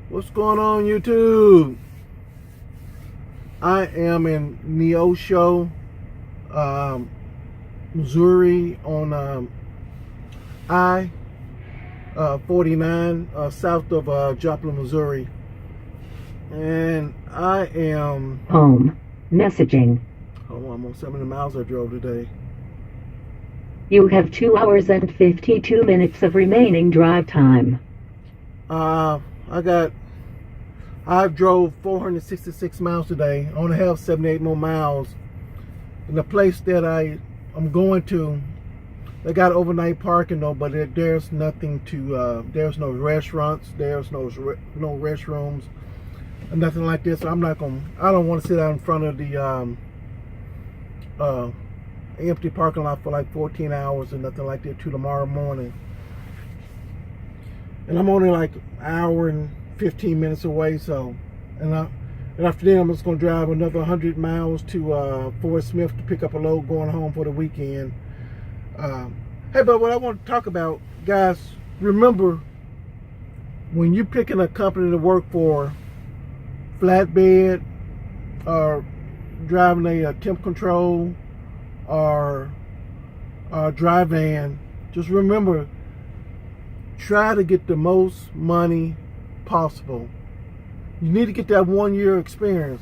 What's going on, YouTube? I am in Neosho, um, Missouri on I-49 south of Joplin, Missouri. And I am... Home. Messaging. Hold on, I'm on 70 miles I drove today. You have 2 hours and 52 minutes of remaining drive time. I've drove 466 miles today. I only have 78 more miles. And the place that I'm going to, they got overnight parking though, but there's nothing to, there's no restaurants, there's no restrooms, and nothing like this. So I don't want to sit out in front of the empty parking lot for like 14 hours and nothing like that till tomorrow morning. And I'm only like an hour and 15 minutes away, so, and after that I'm just going to drive another 100 miles to Fort Smith to pick up a load going home for the weekend. Hey, but what I want to talk about, guys, remember, when you're picking a company to work for, flatbed, or driving a temp control, or dry van, just remember, try to get the most money possible. You need to get that 1 year experience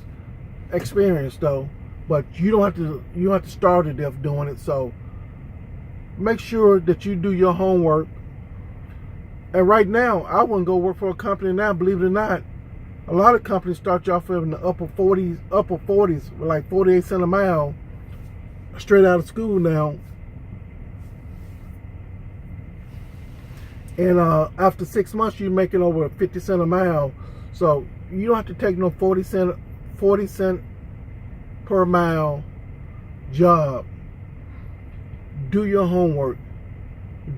though, but you don't have to starve to death doing it. So make sure that you do your homework. And right now, I wouldn't go work for a company now, believe it or not. A lot of companies start you off in the upper 40s with like 48 cents a mile, straight out of school now. And after 6 months, you're making over 50 cents a mile. So you don't have to take no 40 cent per mile job. Do your homework.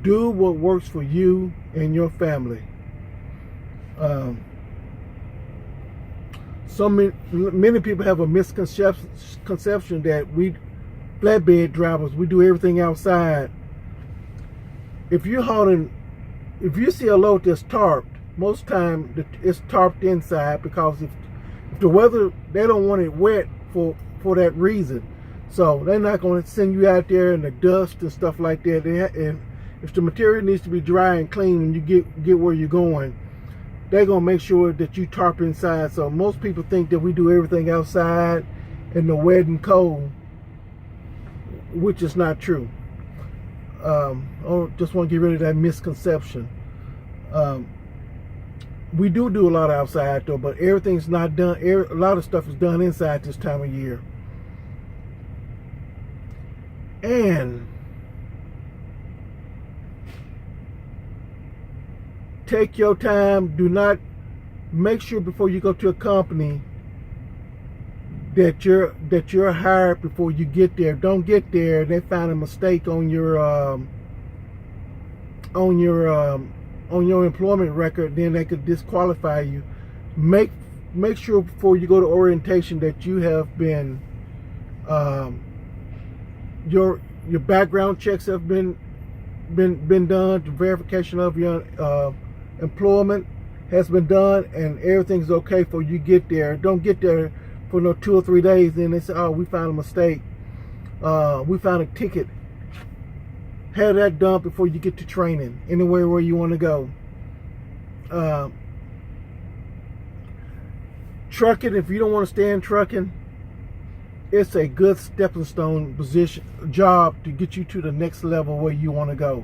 Do what works for you and your family. Many people have a misconception that we flatbed drivers, we do everything outside. If you see a load that's tarped, most time it's tarped inside, because if the weather, they don't want it wet for that reason. So they're not going to send you out there in the dust and stuff like that. If the material needs to be dry and clean when you get where you're going, they're going to make sure that you tarp inside. So most people think that we do everything outside in the wet and cold, which is not true. I just want to get rid of that misconception. We do a lot outside though, but everything's not done. A lot of stuff is done inside this time of year. And take your time. Do not, make sure before you go to a company that you're hired before you get there. Don't get there and they find a mistake on your employment record, then they could disqualify you. Make sure before you go to orientation that you have been your background checks have been done, the verification of your employment has been done, and everything's okay for you get there. Don't get there for no 2 or 3 days, then they say, oh, we found a mistake, we found a ticket. Have that done before you get to training anywhere where you want to go. Trucking, if you don't want to stay in trucking, it's a good stepping stone job to get you to the next level where you want to go.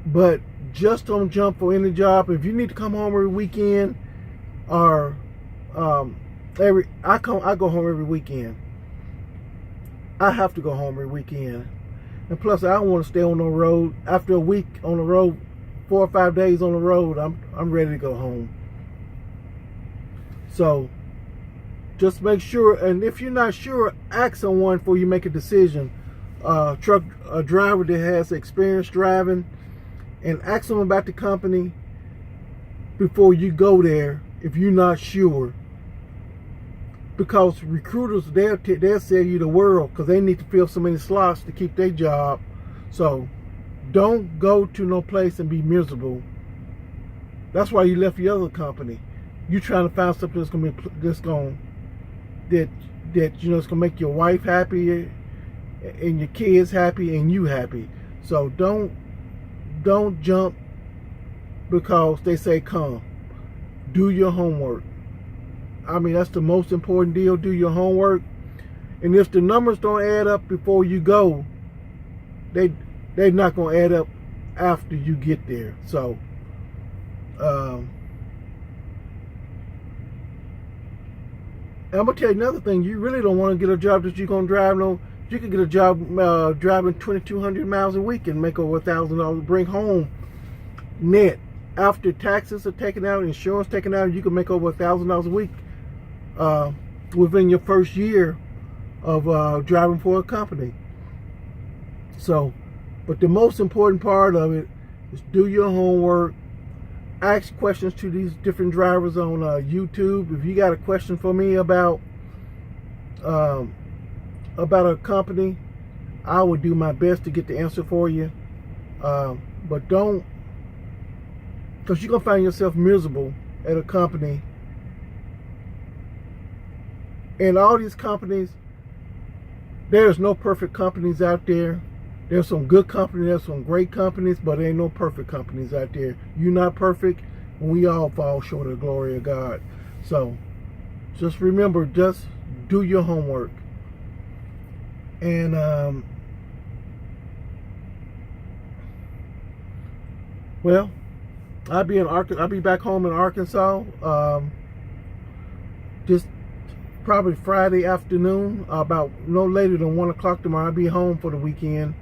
But just don't jump for any job. If you need to come home every weekend, or I go home every weekend. I have to go home every weekend. And plus, I don't want to stay on the road. After a week on the road, 4 or 5 days on the road, I'm ready to go home. So just make sure, and if you're not sure, ask someone before you make a decision. A driver that has experience driving, and ask them about the company before you go there if you're not sure. Because recruiters, they'll sell you the world, because they need to fill so many slots to keep their job. So Don't go to no place and be miserable. That's why you left your other company. You trying to find something that's gonna be that you know it's gonna make your wife happy and your kids happy and you happy. So don't jump because they say come. Do your homework. I mean, that's the most important deal. Do your homework. And if the numbers don't add up before you go, they're not going to add up after you get there. So, I'm going to tell you another thing. You really don't want to get a job that you're going to drive no. You can get a job driving 2,200 miles a week and make over $1,000 bring home net. After taxes are taken out, insurance taken out, you can make over $1,000 a week within your first year of driving for a company. So, but the most important part of it is do your homework. Ask questions to these different drivers on YouTube. If you got a question for me about a company, I will do my best to get the answer for you. But don't, because you're going to find yourself miserable at a company. And all these companies, there's no perfect companies out there. There's some good companies, there's some great companies, but there ain't no perfect companies out there. You're not perfect, and we all fall short of the glory of God. So, just remember, just do your homework. And, well, I'll be back home in Arkansas, just probably Friday afternoon, about no later than 1 o'clock tomorrow. I'll be home for the weekend.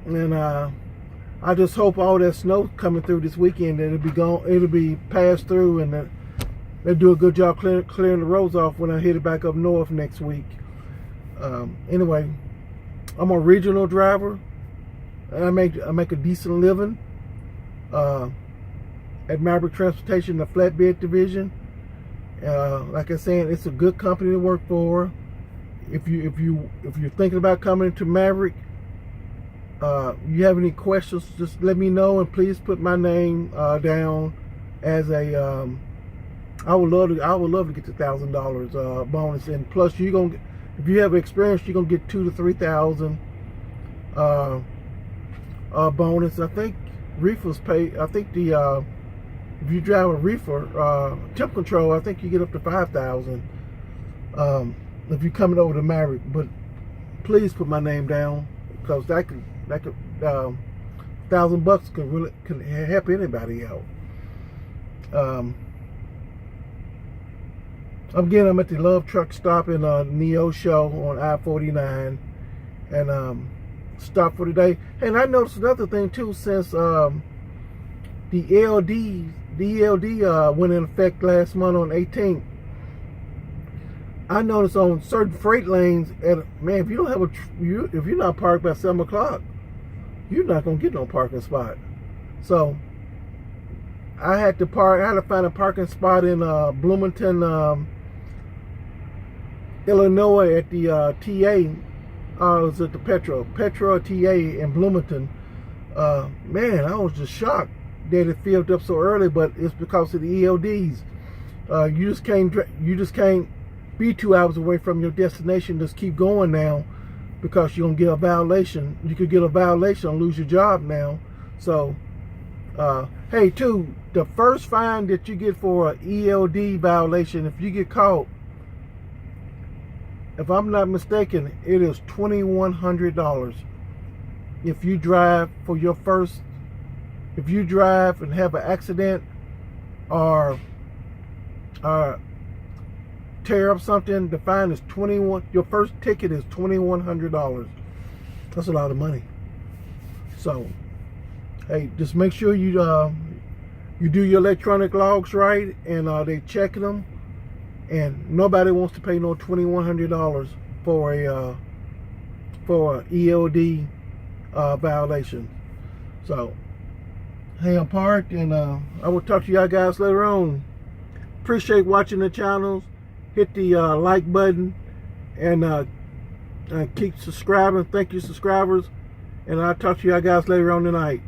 And I just hope all that snow coming through this weekend that it'll be passed through, and that they'll do a good job clearing the roads off when I hit it back up north next week. Anyway, I'm a regional driver, and I make a decent living at Maverick Transportation, the flatbed division. Like I said, it's a good company to work for. If you're thinking about coming to Maverick, you have any questions, just let me know, and please put my name down as a I would love to get the $1,000 bonus, and plus if you have experience, you're gonna get $2,000 to $3,000 bonus. I think reefers pay. I think if you drive a reefer temp control, I think you get up to $5,000 if you're coming over to Maverick. But please put my name down, because that could $1,000 could help anybody out. Again, I'm at the Love Truck Stop in Neosho on I-49, and stop for today. And I noticed another thing too, since the ELD went in effect last month on 18th. I noticed on certain freight lanes, man, if you don't have if you're not parked by 7 o'clock, you're not gonna get no parking spot. So I had to find a parking spot in Bloomington, Illinois, at the TA. It was at the Petro TA in Bloomington. Man, I was just shocked that it filled up so early, but it's because of the ELDs. You just can't be 2 hours away from your destination. Just keep going now, because you're gonna get a violation. You could get a violation and lose your job now. So, hey, too, the first fine that you get for an ELD violation, if you get caught, if I'm not mistaken, it is $2,100. If you drive and have an accident or tear up something, the fine is your first ticket is $2,100. That's a lot of money. So, hey, just make sure you do your electronic logs right, and they checking them. And nobody wants to pay no $2,100 for a ELD violation. So, hey, I'm parked, and I will talk to y'all guys later on. Appreciate watching the channels. Hit the like button, and keep subscribing. Thank you, subscribers. And I'll talk to you guys later on tonight.